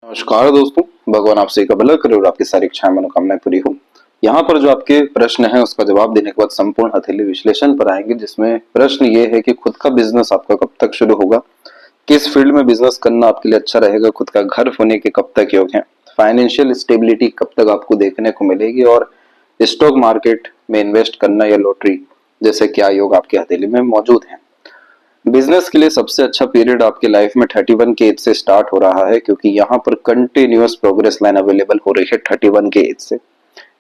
नमस्कार दोस्तों, भगवान आपसे का भला करे और आपकी सारी इच्छाएं मनोकामनाएं पूरी हो। यहाँ पर जो आपके प्रश्न है उसका जवाब देने के बाद संपूर्ण हथेली विश्लेषण पर आएंगे, जिसमें प्रश्न ये है कि खुद का बिजनेस आपका कब तक शुरू होगा, किस फील्ड में बिजनेस करना आपके लिए अच्छा रहेगा, खुद का घर होने के कब तक योग है, फाइनेंशियल स्टेबिलिटी कब तक आपको देखने को मिलेगी और स्टॉक मार्केट में इन्वेस्ट करना या लॉटरी जैसे क्या योग आपकी हथेली में मौजूद है। बिजनेस के लिए सबसे अच्छा पीरियड आपके लाइफ में 31 के एज से स्टार्ट हो रहा है, क्योंकि यहाँ पर कंटिन्यूअस प्रोग्रेस लाइन अवेलेबल हो रही है 31 के एज से।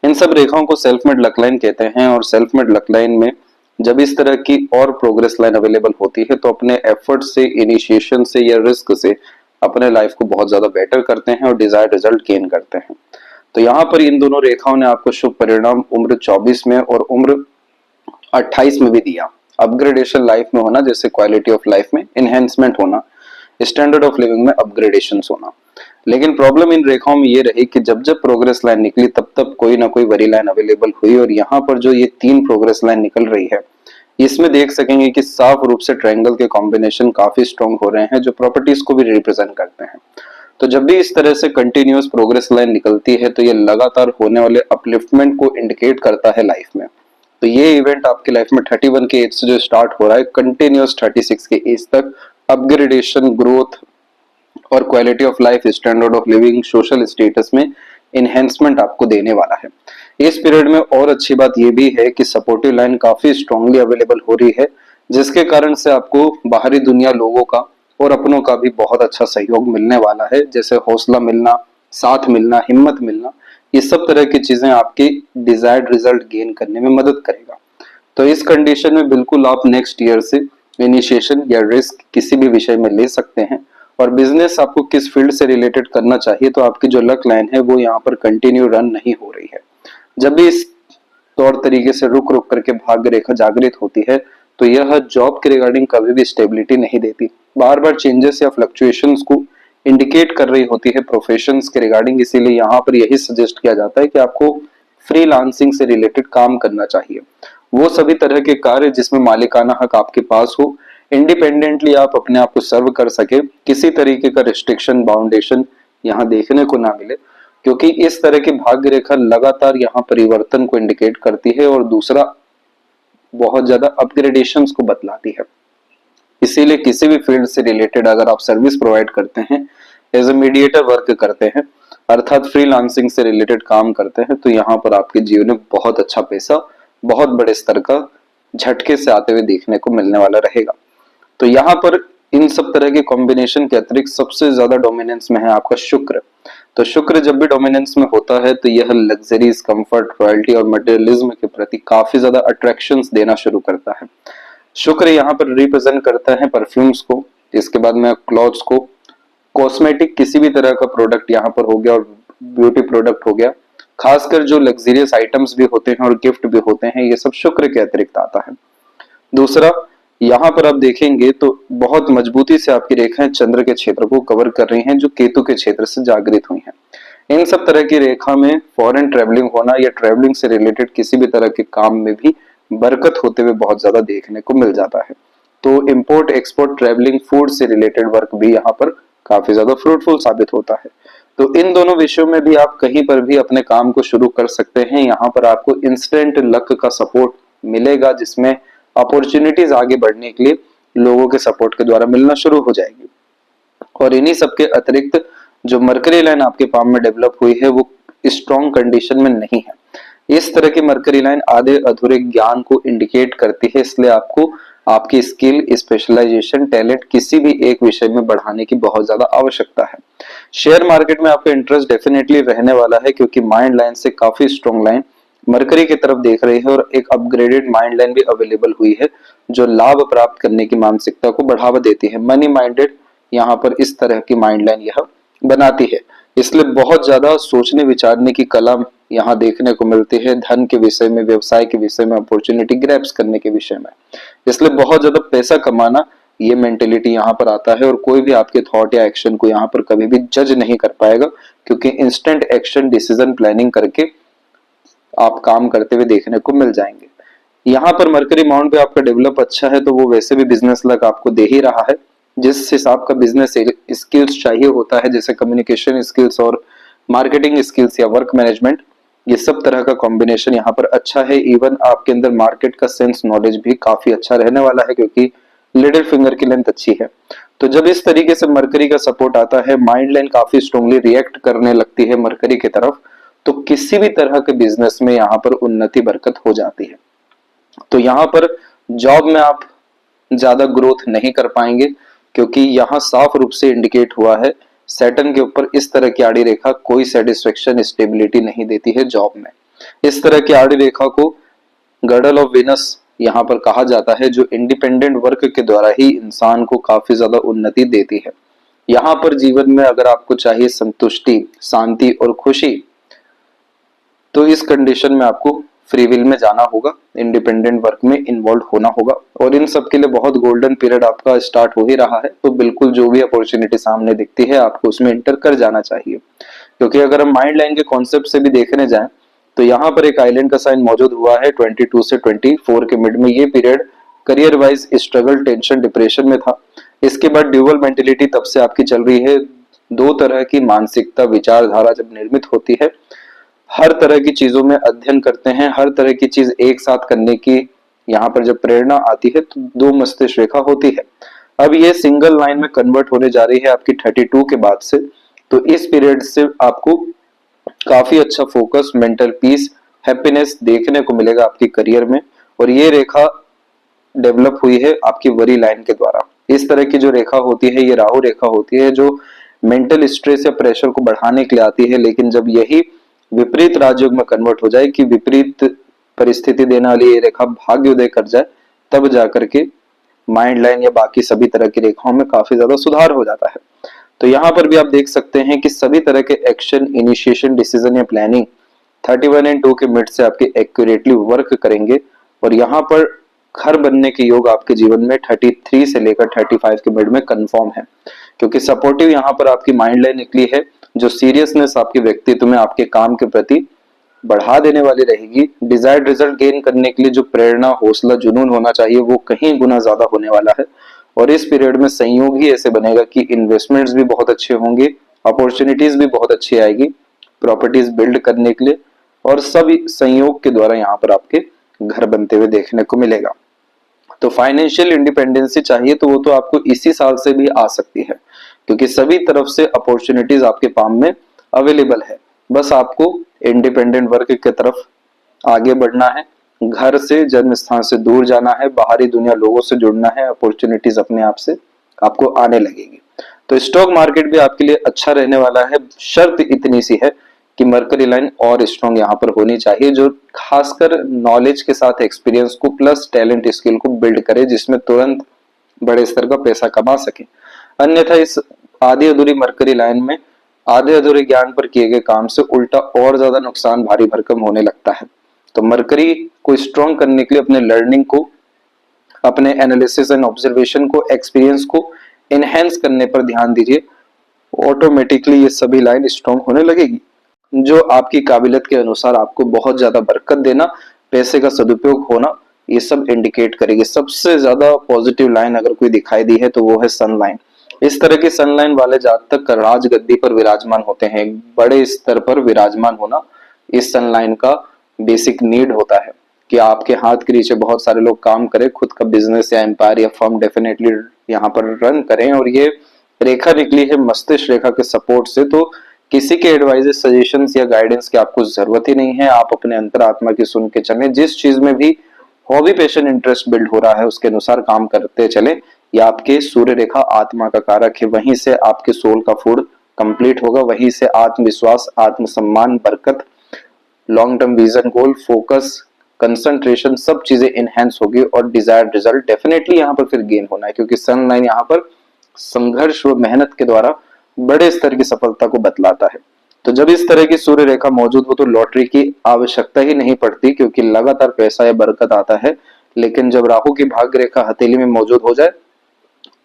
इन सब रेखाओं को सेल्फ मेड लक लाइन कहते हैं और सेल्फ मेड लक लाइन में जब इस तरह की और प्रोग्रेस लाइन अवेलेबल होती है तो अपने एफर्ट से, इनिशिएशन से या रिस्क से अपने लाइफ को बहुत ज्यादा बेटर करते हैं और डिजायर्ड रिजल्ट गेन करते हैं। तो यहाँ पर इन दोनों रेखाओं ने आपको शुभ परिणाम उम्र 24 में और उम्र 28 में भी दिया। अपग्रेडेशन लाइफ में होना, जैसे क्वालिटी ऑफ लाइफ में इनहेंसमेंट होना, स्टैंडर्ड ऑफ लिविंग में अपग्रेडेशन होना। लेकिन प्रॉब्लम इन रेखाओं में ये रही कि जब जब प्रोग्रेस लाइन निकली तब तब कोई ना कोई वरी लाइन अवेलेबल हुई, और यहाँ पर जो ये 3 प्रोग्रेस लाइन निकल रही है इसमें देख सकेंगे कि साफ रूप से ट्रायंगल के कॉम्बिनेशन काफी स्ट्रॉन्ग हो रहे हैं जो प्रॉपर्टीज को भी रिप्रेजेंट करते हैं। तो जब भी इस तरह से कंटिन्यूअस प्रोग्रेस लाइन निकलती है तो ये लगातार होने वाले अपलिफ्टमेंट को इंडिकेट करता है लाइफ में। तो ये इवेंट आपके लाइफ में 31 के एज से जो स्टार्ट हो रहा है कंटिन्यूअस 36 के एज तक अपग्रेडेशन, ग्रोथ और quality of life, standard of living, social status में इनहेंसमेंट आपको देने वाला है। इस पीरियड में और अच्छी बात यह भी है कि सपोर्टिव लाइन काफी स्ट्रांगली अवेलेबल हो रही है, जिसके कारण से आपको बाहरी दुनिया, लोगों का और अपनों का भी बहुत अच्छा सहयोग मिलने वाला है, जैसे हौसला मिलना, साथ मिलना, हिम्मत मिलना। ये सब तरह की चीजें आपकी डिजायर्ड रिजल्ट गेन करने में मदद करेगा। तो इस कंडीशन में बिल्कुल आप नेक्स्ट ईयर से इनिशिएशन या रिस्क किसी भी विषय में ले सकते हैं। और बिजनेस आपको किस फील्ड से रिलेटेड करना चाहिए, तो आपकी जो लक लाइन है वो यहाँ पर कंटिन्यू रन नहीं हो रही है। जब भी इस तौर तरीके से रुक रुक करके भाग्य रेखा जागृत होती है तो यह जॉब के रिगार्डिंग कभी भी स्टेबिलिटी नहीं देती, बार बार चेंजेस या फ्लक्चुएशंस को इंडिकेट कर रही होती है प्रोफेशंस के रिगार्डिंग। इसीलिए यहाँ पर यही सजेस्ट किया जाता है कि आपको फ्रीलांसिंग से रिलेटेड काम करना चाहिए, वो सभी तरह के कार्य जिसमें मालिकाना हक आपके पास हो, इंडिपेंडेंटली आप अपने आप को सर्व कर सके, किसी तरीके का रिस्ट्रिक्शन, बाउंडेशन यहाँ देखने को ना मिले, क्योंकि इस तरह की भाग्य रेखा लगातार यहाँ परिवर्तन को इंडिकेट करती है और दूसरा बहुत ज्यादा अपग्रेडेशंस को बतलाती है। इसीलिए किसी भी फील्ड से रिलेटेड अगर आप सर्विस प्रोवाइड करते हैं, एज ए मीडिएटर वर्क करते हैं, अर्थात फ्रीलांसिंग से रिलेटेड काम करते हैं, तो यहाँ पर आपके जीवन में बहुत अच्छा पैसा बहुत बड़े स्तर का झटके से आते हुए देखने को मिलने वाला रहेगा। तो यहाँ पर इन सब तरह के कॉम्बिनेशन के अतिरिक्त सबसे ज्यादा डोमिनेंस में है आपका शुक्र। तो शुक्र जब भी डोमिनेंस में होता है तो यह लग्जरीज, कंफर्ट, रॉयल्टी और मटेरियलिज्म के प्रति काफी ज्यादा अट्रैक्शंस देना शुरू करता है। शुक्र यहाँ पर रिप्रेजेंट करता है परफ्यूम्स को, इसके बाद में क्लॉथ्स को, कॉस्मेटिक किसी भी तरह का प्रोडक्ट यहाँ पर हो गया और ब्यूटी प्रोडक्ट हो गया, खासकर जो लग्जरियस आइटम्स भी होते हैं और गिफ्ट भी होते हैं, ये सब शुक्र के अतिरिक्त आता है। दूसरा, यहाँ पर आप देखेंगे तो बहुत मजबूती से आपकी रेखाएं चंद्र के क्षेत्र को कवर कर रही हैं जो केतु के क्षेत्र से जागृत हुई हैं। इन सब तरह की रेखा में फॉरेन ट्रेवलिंग होना या ट्रेवलिंग से रिलेटेड किसी भी तरह के काम में भी बरकत होते हुए बहुत ज्यादा देखने को मिल जाता है। तो इंपोर्ट, एक्सपोर्ट, ट्रेवलिंग, फूड से रिलेटेड वर्क भी यहाँ पर काफी ज्यादा फ्रूटफुल साबित होता है। तो इन दोनों विषयों में भी आप कहीं पर भी अपने काम को शुरू कर सकते हैं। यहाँ पर आपको इंस्टेंट लक का सपोर्ट मिलेगा, जिसमें अपॉर्चुनिटीज आगे बढ़ने के लिए लोगों के सपोर्ट के द्वारा मिलना शुरू हो जाएगी। और इन्हीं सबके अतिरिक्त जो मरकरी लाइन आपके पाम में डेवलप हुई है वो स्ट्रॉन्ग कंडीशन में नहीं है। इस तरह की मरकरी लाइन आधे अधूरे ज्ञान को इंडिकेट करती है, इसलिए आपको आपकी स्किल, स्पेशलाइजेशन, टैलेंट किसी भी एक विषय में बढ़ाने की बहुत ज्यादा आवश्यकता है। शेयर मार्केट में आपका इंटरेस्ट डेफिनेटली रहने वाला है, क्योंकि माइंड लाइन से काफी स्ट्रॉन्ग लाइन मरकरी की तरफ देख रही है और एक अपग्रेडेड माइंड लाइन भी अवेलेबल हुई है जो लाभ प्राप्त करने की मानसिकता को बढ़ावा देती है। मनी माइंडेड यहाँ पर इस तरह की माइंड लाइन यह बनाती है, इसलिए बहुत ज्यादा सोचने विचारने की कला यहाँ देखने को मिलती है, धन के विषय में, व्यवसाय के विषय में, अपॉर्चुनिटी ग्रैब्स करने के विषय में। इसलिए बहुत ज्यादा पैसा कमाना, ये मेंटेलिटी यहाँ पर आता है और कोई भी आपके थॉट या एक्शन को यहाँ पर कभी भी जज नहीं कर पाएगा, क्योंकि इंस्टेंट एक्शन, डिसीजन, प्लानिंग करके आप काम करते हुए देखने को मिल जाएंगे। यहाँ पर मरकरी माउंट पे आपका डेवलप अच्छा है तो वो वैसे भी बिजनेस लक आपको दे ही रहा है। जिस हिसाब का बिजनेस स्किल्स चाहिए होता है, जैसे कम्युनिकेशन स्किल्स और मार्केटिंग स्किल्स या वर्क मैनेजमेंट, ये सब तरह का कॉम्बिनेशन यहाँ पर अच्छा है। इवन आपके अंदर मार्केट का सेंस नॉलेज भी काफी अच्छा रहने वाला है, क्योंकि लिटिल फिंगर की लेंथ अच्छी है। तो जब इस तरीके से मरकरी का सपोर्ट आता है, माइंड लाइन काफी स्ट्रांगली रिएक्ट करने लगती है मरकरी की तरफ, तो किसी भी तरह के बिजनेस में यहाँ पर उन्नति बरकत हो जाती है। तो यहाँ पर जॉब में आप ज्यादा ग्रोथ नहीं कर पाएंगे, क्योंकि यहाँ साफ रूप से इंडिकेट हुआ है सैटर्न के ऊपर इस तरह की आड़ी रेखा कोई सेटिस्फेक्शन स्टेबिलिटी नहीं देती है जॉब में। इस तरह की आड़ी रेखा को गर्डल ऑफ विनस यहाँ पर कहा जाता है, जो इंडिपेंडेंट वर्क के द्वारा ही इंसान को काफी ज्यादा उन्नति देती है। यहाँ पर जीवन में अगर आपको चाहिए संतुष्टि, शांति और खुशी, तो इस कंडीशन में आपको फ्री विल में जाना होगा, इंडिपेंडेंट वर्क में इन्वॉल्व होना होगा, और इन सब के लिए बहुत गोल्डन पीरियड आपका स्टार्ट हो ही रहा है। तो बिल्कुल जो भी अपॉर्चुनिटी सामने दिखती है आपको उसमें एंटर कर जाना चाहिए, क्योंकि अगर हम माइंड लाइन के कॉन्सेप्ट से भी देखने जाएं तो यहाँ पर एक आइलैंड का साइन मौजूद हुआ है 22 से 24 के मिड में। ये period career wise struggle, tension, depression में था। इसके बाद ड्यूअल मेंटेलिटी तब से आपकी चल रही है। दो तरह की मानसिकता, विचारधारा जब निर्मित होती है, हर तरह की चीजों में अध्ययन करते हैं, हर तरह की चीज एक साथ करने की यहाँ पर जब प्रेरणा आती है तो दो मस्तिष्क रेखा होती है। अब ये सिंगल लाइन में कन्वर्ट होने जा रही है आपकी 32 के बाद से। तो इस पीरियड से आपको काफी अच्छा फोकस, मेंटल पीस, हैप्पीनेस देखने को मिलेगा आपके करियर में। और ये रेखा डेवलप हुई है आपकी वरी लाइन के द्वारा। इस तरह की जो रेखा होती है ये राहु रेखा होती है, जो मेंटल स्ट्रेस या प्रेशर को बढ़ाने के लिए आती है। लेकिन जब यही विपरीत राजयोग में कन्वर्ट हो जाए, कि विपरीत परिस्थिति देने वाली ये रेखा भाग्योदय कर जाए, तब जाकर के माइंड लाइन या बाकी सभी तरह की रेखाओं में काफी ज्यादा सुधार हो जाता है। तो यहाँ पर भी आप देख सकते हैं कि सभी तरह के एक्शन, इनिशिएशन, डिसीजन या प्लानिंग 31 एंड 2 के मिड से आपके एक्यूरेटली वर्क करेंगे। और यहाँ पर घर बनने के योग आपके जीवन में 33 से लेकर 35 के मिड में कंफर्म है, क्योंकि सपोर्टिव यहाँ पर आपकी माइंड लाइन निकली है, जो सीरियसनेस आपके व्यक्तित्व में, आपके काम के प्रति बढ़ा देने वाली रहेगी। डिजायर्ड रिजल्ट गेन करने के लिए जो प्रेरणा, हौसला, जुनून होना चाहिए वो कहीं गुना ज्यादा होने वाला है। और इस पीरियड में संयोग ही ऐसे बनेगा कि इन्वेस्टमेंट्स भी बहुत अच्छे होंगे, अपॉर्चुनिटीज भी बहुत अच्छी आएगी प्रॉपर्टीज बिल्ड करने के लिए, और सभी संयोग के द्वारा यहाँ पर आपके घर बनते हुए देखने को मिलेगा। तो फाइनेंशियल इंडिपेंडेंसी चाहिए तो वो तो आपको इसी साल से भी आ सकती है, क्योंकि सभी तरफ से अपॉर्चुनिटीज आपके पाम में अवेलेबल है। बस आपको इंडिपेंडेंट वर्क की तरफ आगे बढ़ना है, घर से, जन्म स्थान से दूर जाना है, बाहरी दुनिया, लोगों से जुड़ना है, अपॉर्चुनिटीज अपने आप से आपको आने लगेगी। तो स्टॉक मार्केट भी आपके लिए अच्छा रहने वाला है। शर्त इतनी सी है कि मरकरी लाइन और स्ट्रॉन्ग यहाँ पर होनी चाहिए, जो खासकर नॉलेज के साथ एक्सपीरियंस को प्लस टैलेंट, स्किल को बिल्ड करे, जिसमें तुरंत बड़े स्तर का पैसा कमा सके। अन्यथा इस आधी अधूरी मरकरी लाइन में आधे अधूरे ज्ञान पर किए गए काम से उल्टा और ज्यादा नुकसान भारी भरकम होने लगता है। तो मरकरी को स्ट्रॉन्ग करने के लिए अपने लर्निंग को, अपने एनालिसिस एंड ऑब्जर्वेशन को, एक्सपीरियंस को एनहेंस करने पर ध्यान दीजिए। ऑटोमेटिकली ये सभी लाइन स्ट्रॉन्ग होने लगेगी, जो आपकी काबिलियत के अनुसार आपको बहुत ज्यादा बरकत देना, पैसे का सदुपयोग होना, ये सब इंडिकेट करेगी। सबसे ज्यादा पॉजिटिव लाइन अगर कोई दिखाई दी है तो वो है सन लाइन। इस तरह की सन लाइन वाले जातक राजगद्दी पर विराजमान होते हैं। बड़े स्तर पर विराजमान होना इस सन लाइन का बेसिक नीड होता है, कि आपके हाथ के नीचे बहुत सारे लोग काम करें, खुद का बिजनेस या एम्पायर या फर्म डेफिनेटली यहाँ पर रन करें। और ये रेखा निकली है मस्तिष्क रेखा के सपोर्ट से, तो किसी के एडवाइस, सजेशंस या गाइडेंस की आपको जरूरत ही नहीं है। आप अपने अंतरात्मा की सुन के चलें। जिस चीज में भी हॉबी, पैशन, इंटरेस्ट बिल्ड हो रहा है उसके अनुसार काम करते चले। या आपके सूर्य रेखा आत्मा का कारक है, वहीं से आपके सोल का फूड कंप्लीट होगा, वहीं से आत्मविश्वास, आत्मसम्मान, बरकत, लॉन्ग टर्म विजन, गोल, फोकस, कंसंट्रेशन, सब चीजें इनहेंस होगी। और डिजायर्ड रिजल्ट डेफिनेटली यहाँ पर फिर गेन होना है, क्योंकि सन लाइन यहाँ पर संघर्ष व मेहनत के द्वारा बड़े स्तर की सफलता को बतलाता है। तो जब इस तरह की सूर्य रेखा मौजूद हो तो लॉटरी की आवश्यकता ही नहीं पड़ती, क्योंकि लगातार पैसा या बरकत आता है। लेकिन जब राहु की भाग्य रेखा हथेली में मौजूद हो जाए,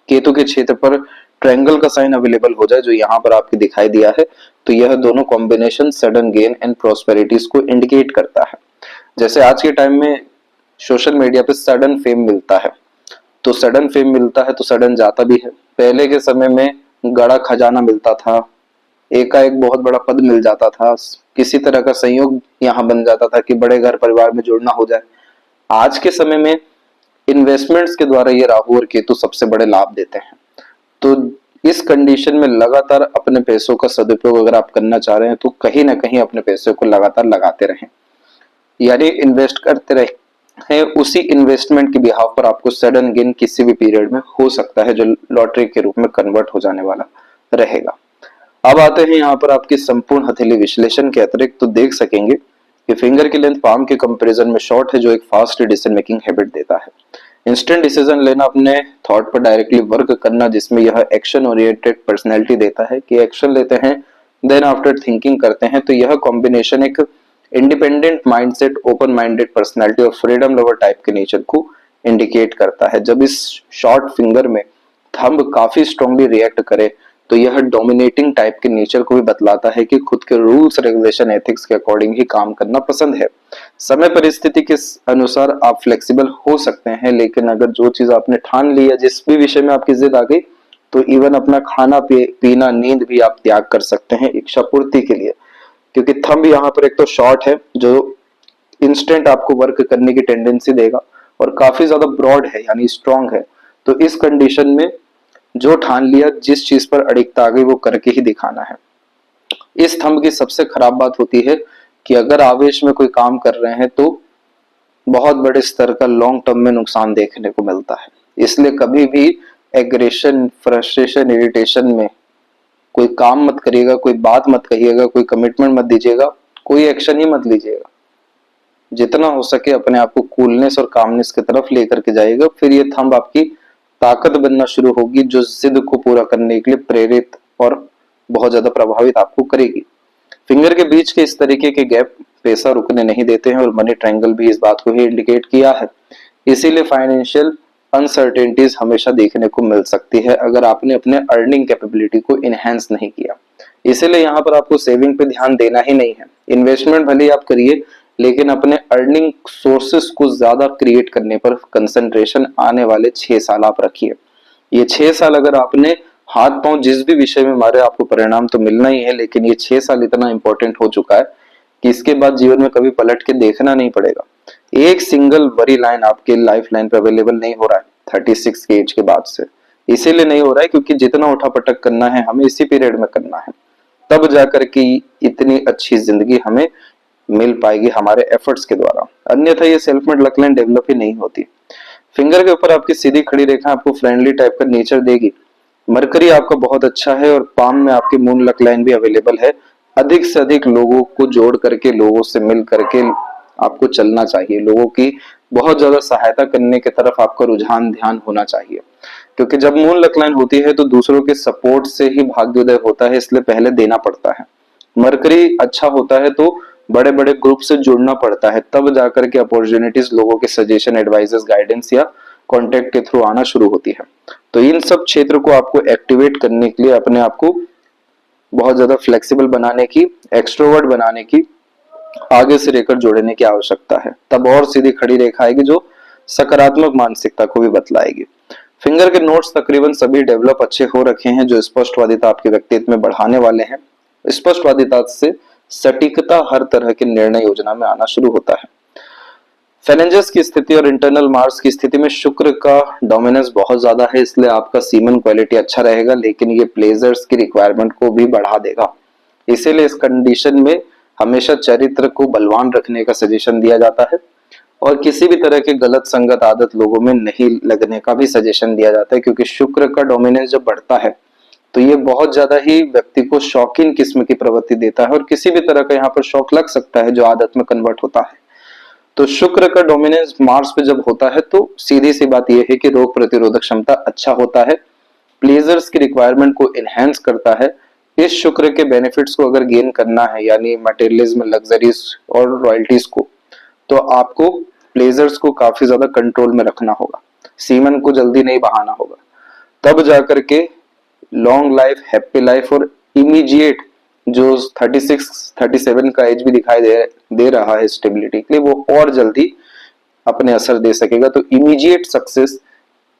केतु के क्षेत्र पर ट्रायंगल का साइन अवेलेबल हो जाए, जो यहाँ पर आपको दिखाई दिया है, तो यह दोनों कॉम्बिनेशन सडन गेन एंड प्रोस्पेरिटीज को इंडिकेट करता है। जैसे आज के टाइम में सोशल मीडिया पे सडन फेम मिलता है, तो सडन फेम मिलता है तो सडन जाता भी है। पहले के समय में गड़ा खजाना मिलता था, एकाएक बहुत बड़ा पद मिल जाता था, किसी तरह का संयोग यहाँ बन जाता था कि बड़े घर परिवार में जुड़ना हो जाए। आज के समय में इन्वेस्टमेंट्स के द्वारा ये राहु और केतु सबसे बड़े लाभ देते हैं। तो इस कंडीशन में लगातार अपने पैसों का सदुपयोग अगर आप करना चाह रहे हैं तो कहीं ना कहीं अपने पैसों को लगातार लगाते रहें, यानी इन्वेस्ट करते रहे। उसी इन्वेस्टमेंट के बिहाव पर आपको सडन गेन किसी भी पीरियड में हो सकता है, जो लॉटरी के रूप में कन्वर्ट हो जाने वाला रहेगा। अब आते हैं यहाँ पर आपकी संपूर्ण हथेली विश्लेषण के अतिरिक्त तो देख सकेंगे कि फिंगर की लेंथ पाम के कंपैरिजन में शॉर्ट है, जो एक फास्ट डिसीजन मेकिंग हैबिट देता है। इंस्टेंट डिसीजन लेना, अपने थॉट पर डायरेक्टली वर्क करना, जिसमें यह एक्शन ओरिएंटेड पर्सनैलिटी देता है कि एक्शन लेते हैं देन आफ्टर थिंकिंग करते हैं। तो यह कॉम्बिनेशन एक independent mindset, open minded personality और फ्रीडम लवर टाइप के नेचर को इंडिकेट करता है। जब इस शॉर्ट फिंगर में थंब काफी स्ट्रांगली रिएक्ट करे तो यह डोमिनेटिंग टाइप के नेचर को भी बतलाता है कि खुद के रूल्स रेगुलेशन एथिक्स के अकॉर्डिंग ही काम करना पसंद है। समय परिस्थिति के अनुसार आप फ्लेक्सिबल हो सकते हैं, लेकिन अगर जो चीज आपने ठान ली है, जिस भी विषय में आपकी जिद आ गई, तो इवन अपना खाना पीना नींद भी आप त्याग कर सकते हैं इच्छा पूर्ति के लिए, क्योंकि थंब यहाँ पर एक तो शॉर्ट है जो इंस्टेंट आपको वर्क करने की टेंडेंसी देगा और काफी ज्यादा ब्रॉड है यानी स्ट्रांग है। तो इस कंडीशन में जो ठान लिया, जिस चीज पर अड़िगता आ गई वो करके ही दिखाना है। इस थंब की सबसे खराब बात होती है कि अगर आवेश में कोई काम कर रहे हैं तो बहुत बड़े स्तर का लॉन्ग टर्म में नुकसान देखने को मिलता है। इसलिए कभी भी एग्रेशन, फ्रस्ट्रेशन, इरिटेशन में कोई काम मत करिएगा, कोई बात मत कहिएगा, कोई कमिटमेंट मत दीजिएगा, कोई एक्शन ही मत लीजिएगा। जितना हो सके अपने आप को कूलनेस और कामनेस की तरफ लेकर के जाइएगा, फिर ये थंब आपकी ताकत बनना शुरू होगी, जो जिद को पूरा करने के लिए प्रेरित और बहुत ज्यादा प्रभावित आपको करेगी। फिंगर के बीच के इस तरीके के गैप पैसा रुकने नहीं देते हैं और मनी ट्रायंगल भी इस बात को ही इंडिकेट किया है। इसीलिए फाइनेंशियल अनसर्टेनिटीज हमेशा देखने को मिल सकती है अगर आपने अपने अर्निंग कैपेबिलिटी को इनहेंस नहीं किया। इसीलिए यहाँ पर आपको सेविंग पे ध्यान देना ही नहीं है। इन्वेस्टमेंट भले ही आप करिए, लेकिन अपने अर्निंग सोर्सेस को ज्यादा क्रिएट करने पर कंसंट्रेशन आने वाले 6 साल आप रखिए। ये 6 साल अगर आपने हाथ पांव जिस भी विषय में मारे, आपको परिणाम तो मिलना ही है, लेकिन ये 6 साल इतना इंपॉर्टेंट हो चुका है कि इसके बाद जीवन में कभी पलट के देखना नहीं पड़ेगा। एक सिंगल वरी लाइन आपके लाइफ लाइन पे अवेलेबल नहीं हो रहा है 36 के एज के बाद से। इसीलिए नहीं हो रहा है क्योंकि जितना उठा पटक करना है हमें इसी पीरियड में करना है, तब जाकर के इतनी अच्छी जिंदगी हमें मिल पाएगी हमारे एफर्ट्स के द्वारा। अन्यथा ये self made luck line develop ही नहीं होती। फिंगर के ऊपर आपकी सीधी खड़ी रेखा आपको फ्रेंडली टाइप का नेचर देगी। मरकरी आपका बहुत अच्छा है और पाम में आपकी मून लक लाइन भी अवेलेबल है। अधिक से अधिक लोगों को जोड़ करके, लोगों से मिल करके आपको चलना चाहिए। लोगों की बहुत ज्यादा सहायता करने की तरफ आपका रुझान ध्यान होना चाहिए, क्योंकि जब मून लक लाइन होती है तो दूसरों के सपोर्ट से ही भाग्योदय होता है, इसलिए पहले देना पड़ता है। मरकरी अच्छा होता है तो बड़े बड़े ग्रुप से जुड़ना पड़ता है, तब जाकर के अपॉर्चुनिटीज लोगों के सजेशन, एडवाइजेस, गाइडेंस या कॉन्टेक्ट के थ्रू आना शुरू होती है। तो इन सब क्षेत्र को आपको एक्टिवेट करने के लिए अपने आप को बहुत ज्यादा फ्लेक्सिबल बनाने की, एक्सट्रोवर्ट बनाने की, आगे से लेकर जोड़ने की आवश्यकता है। तब और सीधी खड़ी रेखा आएगी जो सकारात्मक मानसिकता को भी बतलाएगी। फिंगर के नोट्स तकरीबन सभी डेवलप अच्छे हो रखे हैं, जो स्पष्टवादिता आपके व्यक्तित्व में बढ़ाने वाले हैं। स्पष्टवादिता से सटीकता हर तरह के निर्णय योजना में आना शुरू होता है। फेलेंजेस की स्थिति और इंटरनल मार्स की स्थिति में शुक्र का डोमिनेंस बहुत ज्यादा है, इसलिए आपका सीमन क्वालिटी अच्छा रहेगा, लेकिन ये प्लेजर्स की रिक्वायरमेंट को भी बढ़ा देगा। इसीलिए इस कंडीशन में हमेशा चरित्र को बलवान रखने का सजेशन दिया जाता है और किसी भी तरह के गलत संगत आदत लोगों में नहीं लगने का भी सजेशन दिया जाता है, क्योंकि शुक्र का डोमिनेंस जब बढ़ता है तो ये बहुत ज्यादा ही व्यक्ति को शौकीन किस्म की प्रवृत्ति देता है और किसी भी तरह का यहाँ पर शौक लग सकता है जो आदत में कन्वर्ट होता है। तो शुक्र का डोमिनेंस मार्स पे जब होता है तो सीधी सी बात यह है कि रोग प्रतिरोधक क्षमता अच्छा होता है, प्लेजर्स की रिक्वायरमेंट को एनहेंस करता है। इस शुक्र के बेनिफिट्स को अगर गेन करना है, यानी मटेरियलिज्म, लग्जरीज और रॉयल्टीज को, तो आपको प्लेजर्स को काफी ज्यादा कंट्रोल में रखना होगा, सीमन को जल्दी नहीं बहाना होगा, तब जाकर के लॉन्ग लाइफ, हैप्पी लाइफ और इमीडिएट जो 36-37 का एज भी दिखाई दे रहा है स्टेबिलिटी के लिए, वो और जल्दी अपने असर दे सकेगा। तो इमीडिएट सक्सेस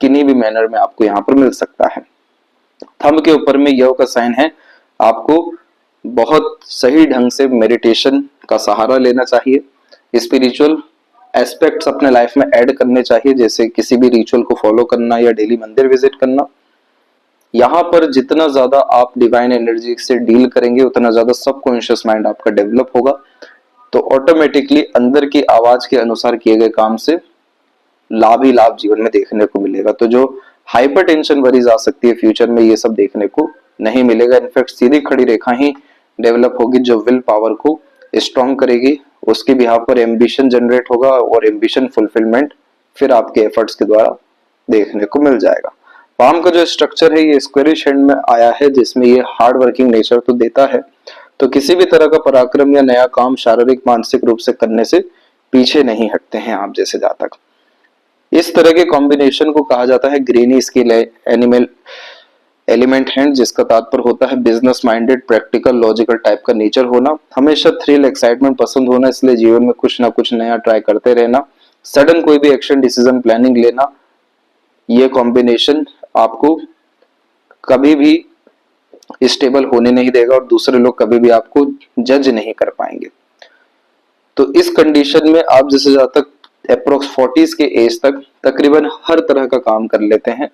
किन्हीं भी मैनर में आपको यहाँ पर मिल सकता है। थंब के ऊपर में योग का साइन है। आपको बहुत सही ढंग से मेडिटेशन का सहारा लेना चाहिए, स्पिरिचुअल एस्पेक्ट्स अपने लाइफ में ऐड करने चाहिए, जैसे किसी भी रिचुअल को फॉलो करना या डेली मंदिर विजिट करना। यहाँ पर जितना ज्यादा आप डिवाइन एनर्जी से डील करेंगे उतना ज्यादा सबकॉन्शियस माइंड आपका डेवलप होगा, तो ऑटोमेटिकली अंदर की आवाज के अनुसार किए गए काम से लाभ ही लाभ जीवन में देखने को मिलेगा। तो जो हाइपर टेंशन वरीज आ सकती है फ्यूचर में, ये सब देखने को नहीं मिलेगा। इनफैक्ट सीधी खड़ी रेखा ही डेवलप होगी जो विल पावर को स्ट्रॉन्ग करेगी, उसके बिहाफ पर एम्बिशन जनरेट होगा और एम्बिशन फुलफिलमेंट फिर आपके एफर्ट्स के द्वारा देखने को मिल जाएगा। पाम का जो स्ट्रक्चर है ये स्क्वेरिश हैंड में आया है, जिसमें ये हार्ड वर्किंग नेचर तो देता है, तो किसी भी तरह का पराक्रम या नया काम शारीरिक मानसिक रूप से करने से पीछे नहीं हटते हैं आप जैसे जातक। इस तरह के कॉम्बिनेशन को कहा जाता है ग्रीनी स्किल एनिमल एलिमेंट हैंड, जिसका तात्पर्य होता है business minded, practical, logical type का नेचर होना, हमेशा थ्रिल एक्साइटमेंट पसंद होना, इसलिए जीवन में कुछ ना कुछ नया ट्राई करते रहना, सडन कोई भी एक्शन डिसीजन प्लानिंग लेना, ये कॉम्बिनेशन आपको कभी भी स्टेबल होने नहीं देगा और दूसरे लोग कभी भी आपको जज नहीं कर पाएंगे। तो इस कंडीशन में आप जैसे जातक अप्रोक्स 40s के एज तक तकरीबन हर तरह का काम कर लेते हैं।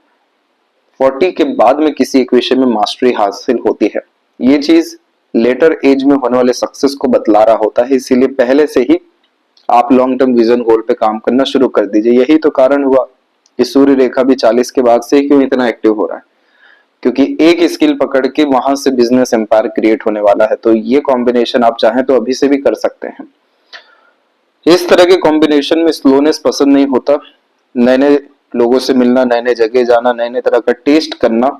40 के बाद में किसी एक विषय में मास्टरी हासिल होती है, ये चीज लेटर एज में होने वाले सक्सेस को बतला रहा होता है, इसीलिए पहले से ही आप लॉन्ग टर्म विजन गोल पे काम करना शुरू कर दीजिए। यही तो कारण हुआ कि सूर्य रेखा भी 40 के बाद से क्यों इतना एक्टिव हो रहा है, क्योंकि एक स्किल पकड़ के वहां से बिजनेस एम्पायर क्रिएट होने वाला है। तो ये कॉम्बिनेशन आप चाहें तो अभी से भी कर सकते हैं। इस तरह के कॉम्बिनेशन में स्लोनेस पसंद नहीं होता, नए नए लोगों से मिलना, नए नए जगह जाना, नए नए तरह का टेस्ट करना,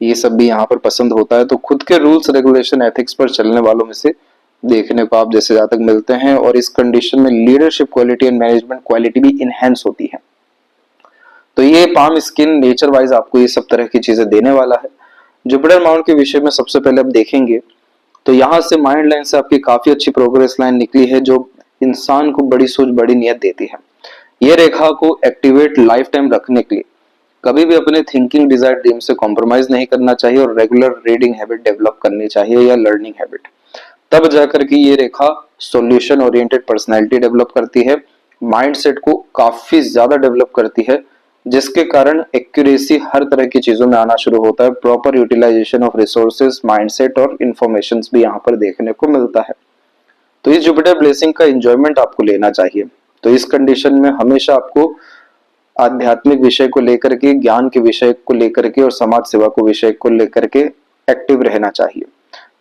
ये सब भी यहाँ पर पसंद होता है। तो खुद के रूल्स रेगुलेशन एथिक्स पर चलने वालों में से देखने को आप जैसे जातक मिलते हैं, और इस कंडीशन में leadership quality and management quality भी इनहेंस होती है। तो ये पाम स्किन नेचर वाइज आपको ये सब तरह की चीजें देने वाला है। जुपिटर माउंट के विषय में सबसे पहले आप देखेंगे तो यहाँ से माइंड लाइन से आपकी काफी अच्छी प्रोग्रेस लाइन निकली है, जो इंसान को बड़ी सोच बड़ी नियत देती है। ये रेखा को एक्टिवेट लाइफ टाइम रखने के लिए कभी भी अपने थिंकिंग डिजायर ड्रीम से कॉम्प्रोमाइज नहीं करना चाहिए और रेगुलर रीडिंग हैबिट डेवलप करनी चाहिए या लर्निंग हैबिट, तब जाकर के ये रेखा सॉल्यूशन ओरिएंटेड पर्सनैलिटी डेवलप करती है, माइंडसेट को काफी ज्यादा डेवलप करती है, जिसके कारण एक्यूरेसी हर तरह की चीजों में आना शुरू होता है, proper utilization of resources, mindset और इंफॉर्मेशन भी यहाँ पर देखने को मिलता है। तो इस जुपिटर ब्लेसिंग का एंजॉयमेंट आपको लेना चाहिए। तो इस कंडीशन में हमेशा आपको आध्यात्मिक विषय को लेकर के, ज्ञान के विषय को लेकर के और समाज सेवा को विषय को लेकर के एक्टिव रहना चाहिए।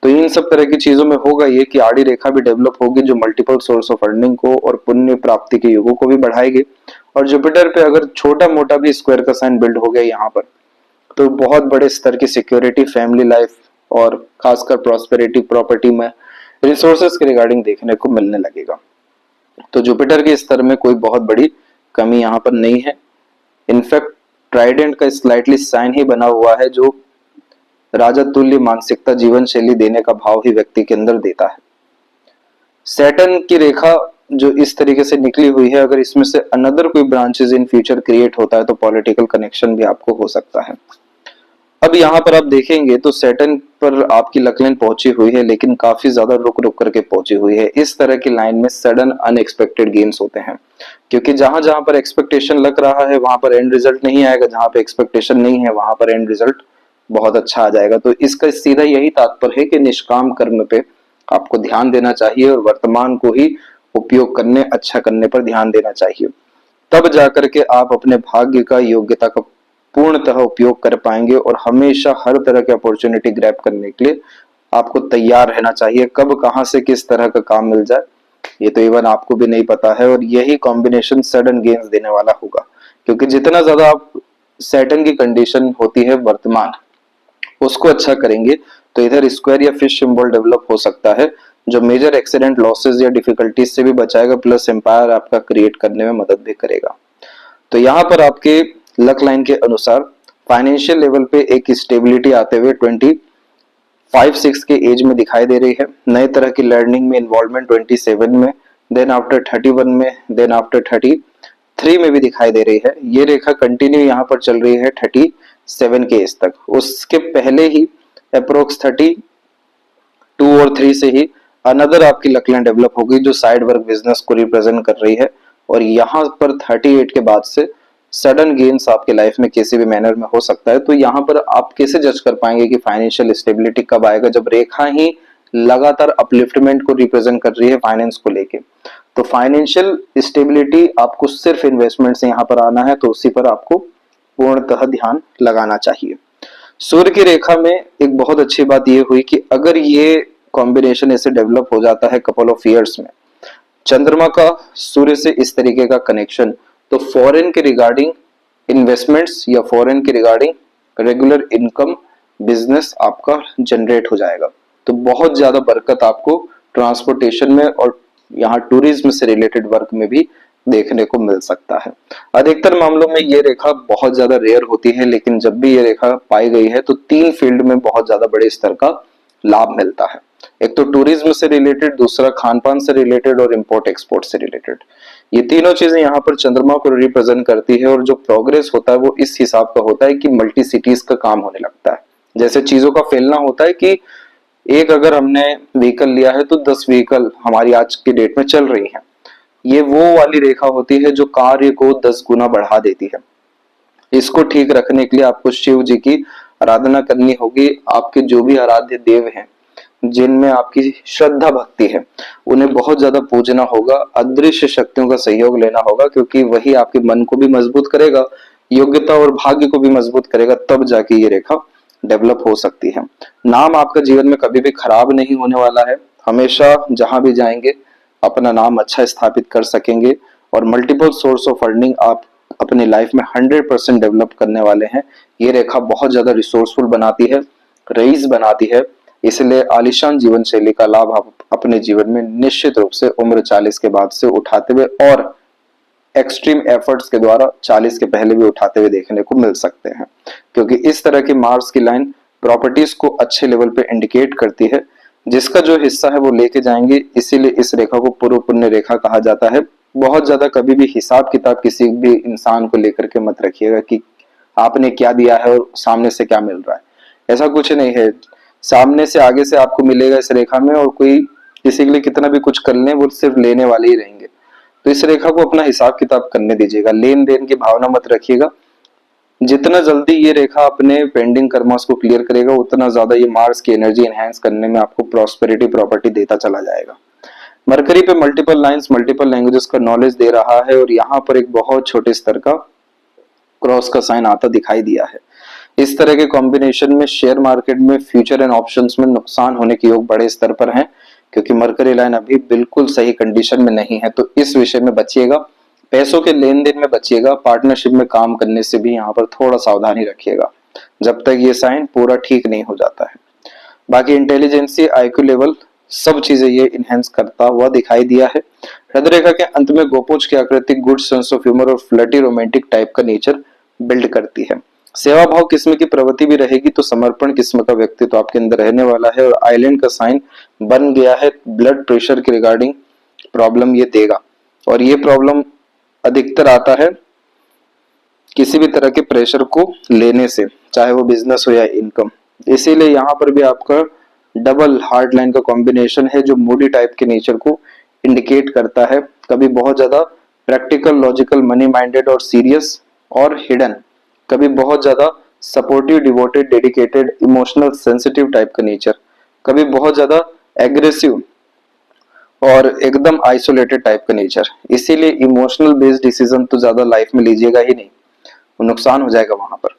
तो इन सब तरह की चीजों में होगा ये कि आड़ी रेखा भी डेवलप होगी, जो मल्टीपल सोर्स ऑफ अर्निंग को और पुण्य प्राप्ति के युगों को भी बढ़ाएगी। और जुपिटर पे अगर छोटा मोटा भी स्क्वायर का साइन बिल्ड हो गया यहाँ पर, तो बहुत बड़े स्तर की सिक्योरिटी, फैमिली लाइफ और खासकर प्रॉस्पेरिटी, प्रॉपर्टी में रिसोर्सेज के रिगार्डिंग देखने को मिलने लगेगा। तो जुपिटर के स्तर में कोई बहुत बड़ी कमी यहाँ पर नहीं है। इनफैक्ट ट्राइडेंट का स्लाइटली साइन ही बना हुआ है, जो राजा तुल्य मानसिकता, जीवन शैली देने का भाव ही व्यक्ति के अंदर देता है। सैटर्न की रेखा जो इस तरीके से निकली हुई है, अगर इसमें से अनदर कोई ब्रांचेस इन फ्यूचर क्रिएट होता है तो पॉलिटिकल कनेक्शन भी आपको हो सकता है। अब यहाँ पर आप देखेंगे तो सैटर्न पर आपकी लक लाइन पहुंची हुई है, लेकिन काफी ज्यादा रुक रुक करके पहुंची हुई है। इस तरह की लाइन में सडन अनएक्सपेक्टेड गेम्स होते हैं, क्योंकि जहां जहां पर एक्सपेक्टेशन लग रहा है वहां पर एंड रिजल्ट नहीं आएगा, जहां पे एक्सपेक्टेशन नहीं है वहां पर एंड रिजल्ट बहुत अच्छा आ जाएगा। तो इसका सीधा यही तात्पर्य है कि निष्काम कर्म पे आपको ध्यान देना चाहिए और वर्तमान को ही उपयोग करने, अच्छा करने पर ध्यान देना चाहिए, तब जाकर के आप अपने भाग्य का, योग्यता का पूर्णतः उपयोग कर पाएंगे। और हमेशा हर तरह की अपॉर्चुनिटी ग्रैब करने के लिए आपको तैयार रहना चाहिए। कब कहां से किस तरह का काम मिल जाए ये तो इवन आपको भी नहीं पता है, और यही कॉम्बिनेशन सडन गेन्स देने वाला होगा, क्योंकि जितना ज्यादा आप सैटर्न की कंडीशन होती है वर्तमान उसको अच्छा करेंगे तो इधर स्क्वायर या फिश सिंबल डेवलप हो सकता है, जो मेजर एक्सीडेंट, लॉसेस या डिफिकल्टीज से भी बचाएगा, प्लस एम्पायर आपका क्रिएट करने में मदद भी करेगा। तो यहाँ पर आपके लक लाइन के अनुसार फाइनेंशियल लेवल पे एक स्टेबिलिटी आते हुए 25-6 के एज में दिखाई दे रही है। नए तरह की लर्निंग में इन्वॉल्वमेंट 27 में, देन आफ्टर 31 में, देन आफ्टर 33 में भी दिखाई दे रही है। ये रेखा कंटिन्यू यहाँ पर चल रही है 7 के एज तक। उसके पहले ही अप्रोक्स 32 और 3 से ही अनदर आपकी लक लाइन डेवलप होगी जो साइड वर्क बिजनेस को रिप्रेजेंट कर रही है। और यहाँ पर 38 के बाद से सडन गेन्स आपके लाइफ में किसी भी मैनर में हो सकता है। तो यहाँ पर आप कैसे जज कर पाएंगे कि फाइनेंशियल स्टेबिलिटी कब आएगा, जब रेखा ही लगातार अपलिफ्टमेंट को रिप्रेजेंट कर रही है फाइनेंस को लेके। तो फाइनेंशियल स्टेबिलिटी आपको सिर्फ इन्वेस्टमेंट से यहाँ पर आना है, तो उसी पर आपको पूर्णतः ध्यान लगाना चाहिए। सूर्य की रेखा में एक बहुत अच्छी बात यह हुई कि अगर ये कॉम्बिनेशन ऐसे डेवलप हो जाता है कपल ऑफ ईयर्स में, चंद्रमा का सूर्य से इस तरीके का कनेक्शन, तो फॉरेन के रिगार्डिंग इन्वेस्टमेंट्स या फॉरेन के रिगार्डिंग रेगुलर इनकम बिजनेस आपका जनरेट हो जाएगा। तो बहुत ज्यादा बरकत आपको ट्रांसपोर्टेशन में और यहाँ टूरिज्म से रिलेटेड वर्क में भी देखने को मिल सकता है। अधिकतर मामलों में ये रेखा बहुत ज्यादा रेयर होती है, लेकिन जब भी ये रेखा पाई गई है तो 3 फील्ड में बहुत ज्यादा बड़े स्तर का लाभ मिलता है। एक तो टूरिज्म से रिलेटेड, दूसरा खान पान से रिलेटेड और इंपोर्ट एक्सपोर्ट से रिलेटेड। ये तीनों चीजें यहाँ पर चंद्रमा को रिप्रेजेंट करती है। और जो प्रोग्रेस होता है वो इस हिसाब का होता है कि मल्टी सिटीज का काम होने लगता है। जैसे चीजों का फैलना होता है कि एक अगर हमने व्हीकल लिया है तो 10 व्हीकल हमारी आज की डेट में चल रही हैं। ये वो वाली रेखा होती है जो कार्य को 10 गुना बढ़ा देती है। इसको ठीक रखने के लिए आपको शिव जी की आराधना करनी होगी। आपके जो भी आराध्य देव हैं, जिनमें आपकी श्रद्धा भक्ति है, उन्हें बहुत ज्यादा पूजना होगा। अदृश्य शक्तियों का सहयोग लेना होगा, क्योंकि वही आपके मन को भी मजबूत करेगा, योग्यता और भाग्य को भी मजबूत करेगा, तब जाके ये रेखा डेवलप हो सकती है। नाम आपका जीवन में कभी भी खराब नहीं होने वाला है। हमेशा जहां भी जाएंगे अपना नाम अच्छा स्थापित कर सकेंगे और मल्टीपल सोर्स ऑफ अर्निंग आप अपनी लाइफ में 100% डेवलप करने वाले हैं। ये रेखा बहुत ज्यादा रिसोर्सफुल बनाती है, रईस बनाती है। इसलिए आलीशान जीवन शैली का लाभ आप अपने जीवन में निश्चित रूप से उम्र 40 के बाद से उठाते हुए और एक्सट्रीम एफर्ट्स के द्वारा 40 के पहले भी उठाते हुए देखने को मिल सकते हैं, क्योंकि इस तरह की मार्स की लाइन प्रॉपर्टीज को अच्छे लेवल पे इंडिकेट करती है। जिसका जो हिस्सा है वो लेके जाएंगे, इसीलिए इस रेखा को पूर्व पुण्य रेखा कहा जाता है। बहुत ज्यादा कभी भी हिसाब किताब किसी भी इंसान को लेकर के मत रखिएगा कि आपने क्या दिया है और सामने से क्या मिल रहा है। ऐसा कुछ नहीं है। सामने से आगे से आपको मिलेगा इस रेखा में, और कोई किसी के लिए कितना भी कुछ कर ले वो सिर्फ लेने वाले ही रहेंगे। तो इस रेखा को अपना हिसाब किताब करने दीजिएगा, लेन देन की भावना मत रखिएगा। जितना जल्दी ये रेखा अपने पेंडिंग कर्मस को क्लियर करेगा, उतना ज्यादा ये मार्स की एनर्जी एनहांस करने में आपको प्रॉस्पेरिटी प्रॉपर्टी देता चला जाएगा। मरकरी पे मल्टीपल लाइंस मल्टीपल लैंग्वेजेस का नॉलेज दे रहा है, और यहाँ पर एक बहुत छोटे स्तर का क्रॉस का साइन आता दिखाई दिया है। इस तरह के कॉम्बिनेशन में शेयर मार्केट में फ्यूचर एंड ऑप्शंस में नुकसान होने के योग बड़े स्तर पर हैं, क्योंकि मरकरी लाइन अभी बिल्कुल सही कंडीशन में नहीं है। तो इस विषय में बचिएगा, पैसों के लेन देन में बचिएगा, पार्टनरशिप में काम करने से भी यहाँ पर थोड़ा सावधानी रखिएगा जब तक ये साइन पूरा ठीक नहीं हो जाता है। बाकी इंटेलिजेंसी, आईक्यू लेवल, सब चीजें ये इनहेंस करता हुआ दिखाई दिया है। हृदय रेखा के अंत में गोपोज की आकृति गुड सेंस ऑफ ह्यूमर और फ्लर्टी रोमांटिक टाइप का नेचर बिल्ड करती है। सेवा भाव किस्म की प्रवृत्ति भी रहेगी, तो समर्पण किस्म का व्यक्तित्व आपके अंदर रहने वाला है। और आइलैंड का साइन बन गया है, ब्लड प्रेशर के रिगार्डिंग प्रॉब्लम ये देगा, और ये प्रॉब्लम अधिकतर आता है किसी भी तरह के प्रेशर को लेने से, चाहे वो बिजनेस हो या इनकम। इसीलिए यहाँ पर भी आपका डबल हार्ट लाइन का कॉम्बिनेशन है, जो मूडी टाइप के नेचर को इंडिकेट करता है। कभी बहुत ज्यादा प्रैक्टिकल, लॉजिकल, मनी माइंडेड और सीरियस और हिडन, कभी बहुत ज्यादा supportive, devoted, dedicated, emotional, sensitive type का नेचर, कभी बहुत ज्यादा एग्रेसिव और एकदम आइसोलेटेड टाइप का नेचर। इसीलिए इमोशनल बेस्ड डिसीजन तो ज्यादा लाइफ में लीजिएगा ही नहीं, वो नुकसान हो जाएगा वहां पर।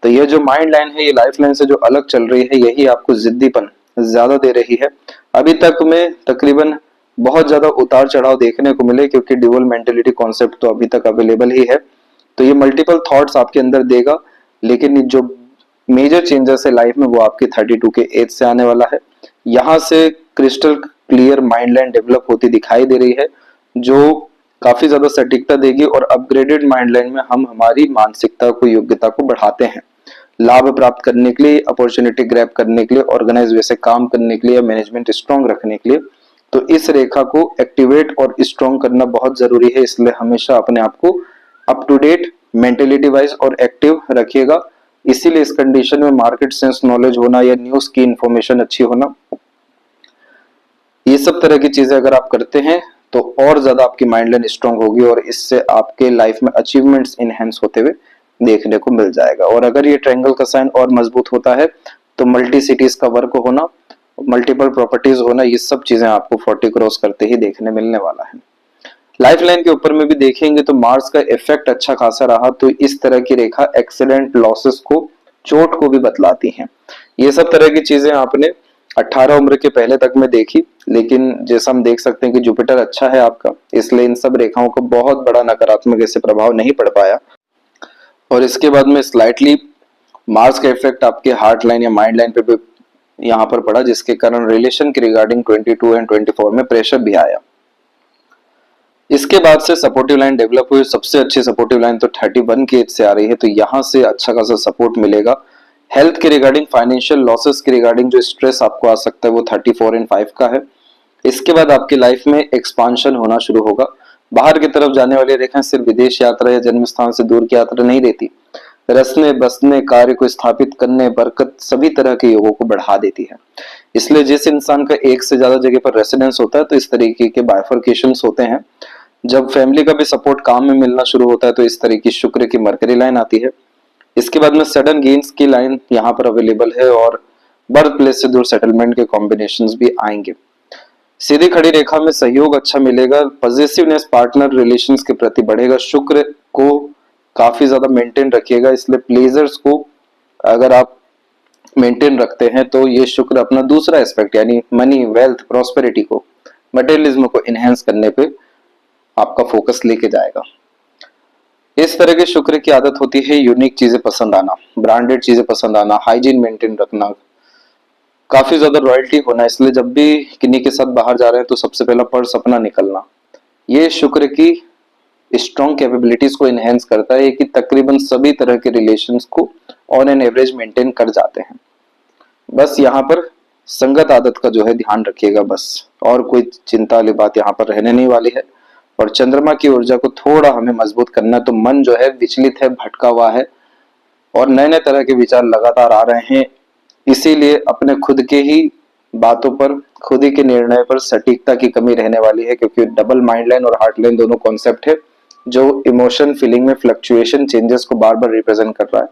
तो ये जो माइंड लाइन है, ये लाइफ लाइन से जो अलग चल रही है, यही आपको जिद्दीपन ज्यादा दे रही है। अभी तक में तकरीबन बहुत ज्यादा उतार चढ़ाव देखने को मिले, क्योंकि ड्यूअल मेंटेलिटी कॉन्सेप्ट तो अभी तक अवेलेबल ही है। तो ये मल्टीपल थॉट्स आपके अंदर देगा, लेकिन जो मेजर चेंजेस है लाइफ में वो आपके 32 के एज से आने वाला है। यहाँ से crystal clear mind line develop होती दिखाई दे रही है, जो काफी ज्यादा सटीकता देगी। और अपग्रेडेड माइंड लाइन में हम हमारी मानसिकता को, योग्यता को बढ़ाते हैं, लाभ प्राप्त करने के लिए, अपॉर्चुनिटी ग्रैब करने के लिए, ऑर्गेनाइज वे से काम करने के लिए, मैनेजमेंट स्ट्रॉन्ग रखने के लिए। तो इस रेखा को एक्टिवेट और स्ट्रॉन्ग करना बहुत जरूरी है। इसलिए हमेशा अपने आप को up to date, mentality wise और एक्टिव रखिएगा। इसीलिए इस कंडीशन में मार्केट सेंस नॉलेज होना या न्यूज की इंफॉर्मेशन अच्छी होना, ये सब तरह की चीजें अगर आप करते हैं तो और ज्यादा आपकी माइंड लाइन स्ट्रांग होगी और इससे आपके लाइफ में अचीवमेंट्स इनहेंस होते हुए देखने को मिल जाएगा। और अगर ये ट्रायंगल का साइन और मजबूत होता है तो मल्टी सिटीज का वर्क होना, मल्टीपल प्रॉपर्टीज होना, ये सब चीजें आपको 40 क्रॉस करते ही देखने मिलने वाला है। लाइफ लाइन के ऊपर में भी देखेंगे तो मार्स का इफेक्ट अच्छा खासा रहा, तो इस तरह की रेखा एक्सीडेंट, लॉसेस को, चोट को भी बतलाती हैं। ये सब तरह की चीजें आपने 18 उम्र के पहले तक में देखी, लेकिन जैसा हम देख सकते हैं कि जुपिटर अच्छा है आपका, इसलिए इन सब रेखाओं का बहुत बड़ा नकारात्मक ऐसे प्रभाव नहीं पड़ पाया। और इसके बाद में स्लाइटली मार्स का इफेक्ट आपके हार्ट लाइन या माइंड लाइन पे भी यहाँ पर पड़ा, जिसके कारण रिलेशन के रिगार्डिंग 22 एंड 24 में प्रेशर भी आया। इसके बाद से सपोर्टिव लाइन डेवलप हुई। सबसे अच्छी सपोर्टिव लाइन तो 31 की एज से आ रही है, तो यहाँ से अच्छा खासा सपोर्ट मिलेगा। हेल्थ के रिगार्डिंग, फाइनेंशियल लॉसेस के रिगार्डिंग जो स्ट्रेस आपको आ सकता है वो 34 एंड 5 का है। इसके बाद आपकी लाइफ में एक्सपांशन होना शुरू होगा। बाहर की तरफ जाने वाली रेखाएं सिर्फ विदेश यात्रा या जन्म स्थान से दूर की यात्रा नहीं देती, रसने बसने, कार्य को स्थापित करने, बरकत, सभी तरह के योगों को बढ़ा देती है। इसलिए जिस इंसान का एक से ज्यादा जगह पर रेसिडेंस होता है तो इस तरीके के बाइफर्केशंस होते हैं। जब फैमिली का भी सपोर्ट काम में मिलना शुरू होता है तो इस तरह की शुक्र की मरकरी लाइन आती है। इसके बाद में सडन गेन्स की लाइन यहाँ पर अवेलेबल है और बर्थ प्लेस से दूर सेटलमेंट के कॉम्बिनेशंस भी आएंगे। सीधी खड़ी रेखा में सहयोग अच्छा मिलेगा। पॉजिटिवनेस पार्टनर रिलेशंस के प्रति बढ़ेगा। शुक्र को काफी ज्यादा मेंटेन रखिएगा, इसलिए प्लेजर्स को अगर आप मेंटेन रखते हैं तो ये शुक्र अपना दूसरा एस्पेक्ट यानी मनी, वेल्थ, प्रॉस्पेरिटी को, मटेरियलिज्म को इनहेंस करने पे आपका फोकस लेके जाएगा। इस तरह के शुक्र की आदत होती है यूनिक चीजें पसंद आना, ब्रांडेड चीजें पसंद आना, हाइजीन मेंटेन रखना, काफी ज्यादा रॉयल्टी होना। इसलिए जब भी किन्हीं के साथ बाहर जा रहे हैं तो सबसे पहला पर्स अपना निकलना। ये शुक्र की स्ट्रॉन्ग कैपेबिलिटीज को इनहेंस करता है कि तकरीबन सभी तरह के रिलेशंस को ऑन एन एवरेज मेंटेन कर जाते हैं। बस यहाँ पर संगत आदत का जो है ध्यान रखिएगा बस, और कोई चिंता वाली बात यहाँ पर रहने नहीं वाली है। और चंद्रमा की ऊर्जा को थोड़ा हमें मजबूत करना है, तो मन जो है विचलित है, भटका हुआ है और नए नए तरह के विचार लगातार आ रहे हैं। इसीलिए अपने खुद के ही बातों पर, खुद ही के निर्णय पर सटीकता की कमी रहने वाली है, क्योंकि डबल माइंड लाइन और हार्ट लाइन दोनों कॉन्सेप्ट है जो इमोशन, फीलिंग में फ्लक्चुएशन, चेंजेस को बार बार रिप्रेजेंट कर रहा है।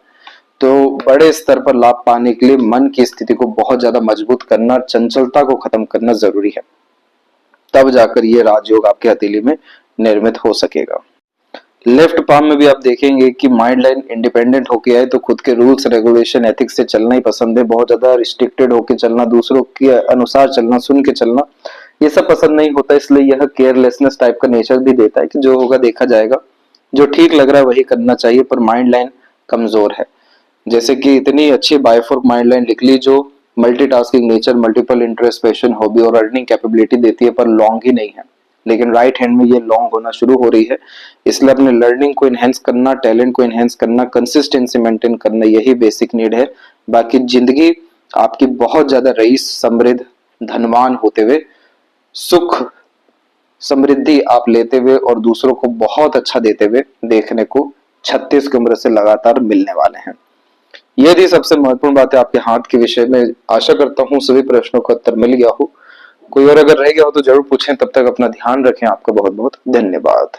तो बड़े स्तर पर लाभ पाने के लिए मन की स्थिति को बहुत ज्यादा मजबूत करना, चंचलता को खत्म करना जरूरी है, तब जाकर ये राजयोग आपके हथेली में निर्मित हो सकेगा। लेफ्ट पाम में भी आप देखेंगे कि माइंड लाइन इंडिपेंडेंट होके आए तो खुद के रूल्स, रेगुलेशन, एथिक्स से चलना ही पसंद है। बहुत ज्यादा रिस्ट्रिक्टेड होके चलना, दूसरों के अनुसार चलना, सुन के चलना, ये सब पसंद नहीं होता। इसलिए यह केयरलेसनेस टाइप का नेचर भी देता है कि जो होगा देखा जाएगा, जो ठीक लग रहा है वही करना चाहिए। पर माइंड लाइन कमजोर है, जैसे कि इतनी अच्छी बायफोर्क माइंड लाइन लिख ली जो multitasking nature, multiple interest, passion, hobby और अर्निंग कैपेबिलिटी देती है, पर लॉन्ग ही नहीं है। लेकिन राइट हैंड में ये लॉन्ग होना शुरू हो रही है। इसलिए अपने लर्निंग को इनहेंस करना, टैलेंट को इनहेंस करना, कंसिस्टेंसी मेंटेन करना, यही बेसिक नीड है। बाकी जिंदगी आपकी बहुत ज्यादा रईस, समृद्ध, धनवान होते हुए, सुख समृद्धि आप लेते हुए और दूसरों को बहुत अच्छा देते हुए देखने को 36 की उम्र से लगातार मिलने वाले हैं। ये थी सबसे महत्वपूर्ण बात है आपके हाथ के विषय में। आशा करता हूँ सभी प्रश्नों का उत्तर मिल गया हो। कोई और अगर रह गया हो तो जरूर पूछें। तब तक अपना ध्यान रखें। आपका बहुत बहुत धन्यवाद।